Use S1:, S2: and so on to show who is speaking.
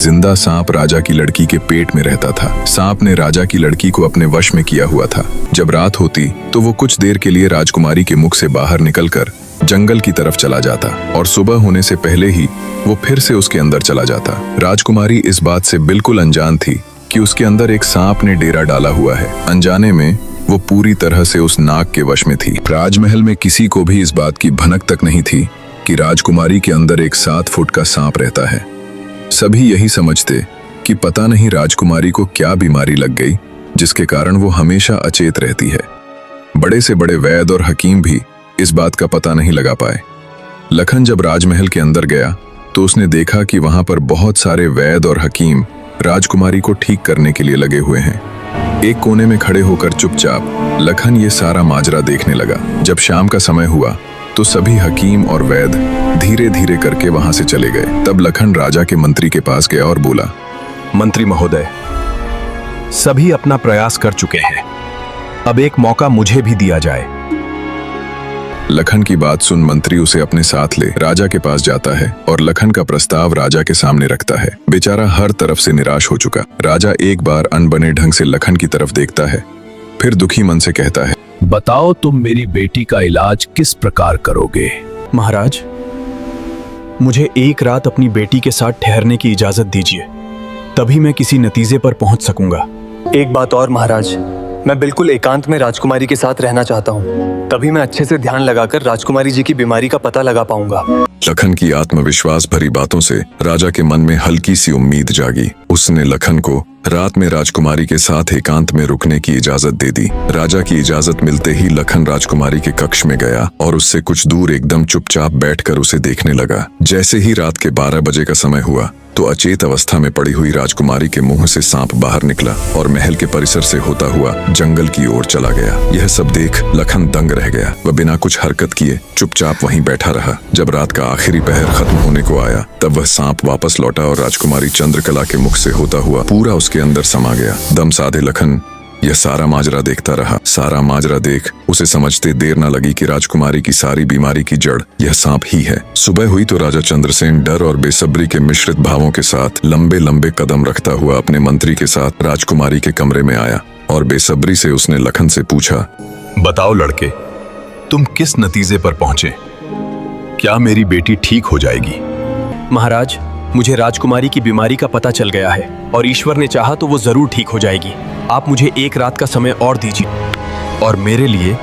S1: जिंदा सांप राजा की लड़की के पेट में रहता था। सांप ने राजा की लड़की को अपने वश में किया हुआ था। जब रात होती तो वो कुछ देर के लिए राजकुमारी के मुख से बाहर निकलकर जंगल की तरफ चला जाता और सुबह होने से पहले ही वो फिर से उसके अंदर चला जाता। राजकुमारी इस बात से बिल्कुल अनजान थी कि उसके अंदर एक सांप ने डेरा डाला हुआ है। अनजाने में वो पूरी तरह से उस नाग के वश में थी। राजमहल में किसी को भी इस बात की भनक तक नहीं थी कि राजकुमारी के अंदर एक 7 फुट का सांप रहता है। सभी यही समझते कि पता नहीं राजकुमारी को क्या बीमारी लग गई जिसके कारण वो हमेशा अचेत रहती है। बड़े से बड़े वैद्य और हकीम भी इस बात का पता नहीं लगा पाए। लखन जब राजमहल के अंदर गया तो उसने देखा कि वहां पर बहुत सारे वैद्य और हकीम राजकुमारी को ठीक करने के लिए लगे हुए हैं। एक कोने में खड़े होकर चुपचाप लखन ये सारा माजरा देखने लगा। जब शाम का समय हुआ तो सभी हकीम और वैद्य धीरे धीरे करके वहां से चले गए। तब लखन राजा के मंत्री के पास गया और बोला,
S2: मंत्री महोदय, सभी अपना प्रयास कर चुके हैं, अब एक मौका मुझे भी दिया जाए।
S1: लखन की बात सुन मंत्री उसे अपने साथ ले राजा के पास जाता है और लखन का प्रस्ताव राजा के सामने रखता है। बेचारा हर तरफ से निराश हो चुका। राजा एक बार अनबने ढंग से लखन की तरफ देखता है, फिर दुखी मन से कहता है,
S3: बताओ तुम मेरी बेटी का इलाज किस प्रकार करोगे?
S2: महाराज, मुझे एक रात अपनी बेटी के साथ ठहरने की इजाजत दीजिए, तभी मैं किसी नतीजे पर पहुंच सकूंगा।
S4: एक बात और महाराज, मैं बिल्कुल एकांत में राजकुमारी के साथ रहना चाहता हूँ, तभी मैं अच्छे से ध्यान लगाकर राजकुमारी जी की बीमारी का पता लगा पाऊंगा।
S1: लखन की आत्मविश्वास भरी बातों से राजा के मन में हल्की सी उम्मीद जागी। उसने लखन को रात में राजकुमारी के साथ एकांत में रुकने की इजाजत दे दी। राजा की इजाजत मिलते ही लखन राजकुमारी के कक्ष में गया और उससे कुछ दूर एकदम चुपचाप बैठकर उसे देखने लगा। जैसे ही रात के 12 बजे का समय हुआ तो अचेत अवस्था में पड़ी हुई राजकुमारी के मुंह से सांप बाहर निकला और महल के परिसर से होता हुआ जंगल की ओर चला गया। यह सब देख लखन दंग रह गया। वह बिना कुछ हरकत किए चुपचाप वहीं बैठा रहा। जब रात का आखिरी पहर खत्म होने को आया तब वह सांप वापस लौटा और राजकुमारी चंद्रकला के मुख से होता हुआ पूरा उसके अंदर समा गया। दम साधे लखन यह सारा माजरा देखता रहा। सारा माजरा देख उसे समझते देर न लगी कि राजकुमारी की सारी बीमारी की जड़ यह सांप ही है। सुबह हुई तो राजा चंद्रसेन डर और बेसब्री के मिश्रित भावों के साथ लंबे लंबे कदम रखता हुआ अपने मंत्री के साथ राजकुमारी के कमरे में आया और बेसब्री से उसने लखन से पूछा,
S2: बताओ लड़के, तुम किस नतीजे पर पहुंचे? क्या मेरी बेटी ठीक हो जाएगी? महाराज, मुझे राजकुमारी की बीमारी का पता चल गया है और ईश्वर ने चाहा तो वो जरूर ठीक हो जाएगी। आप मुझे एक रात का समय और दीजिए और मेरे लिए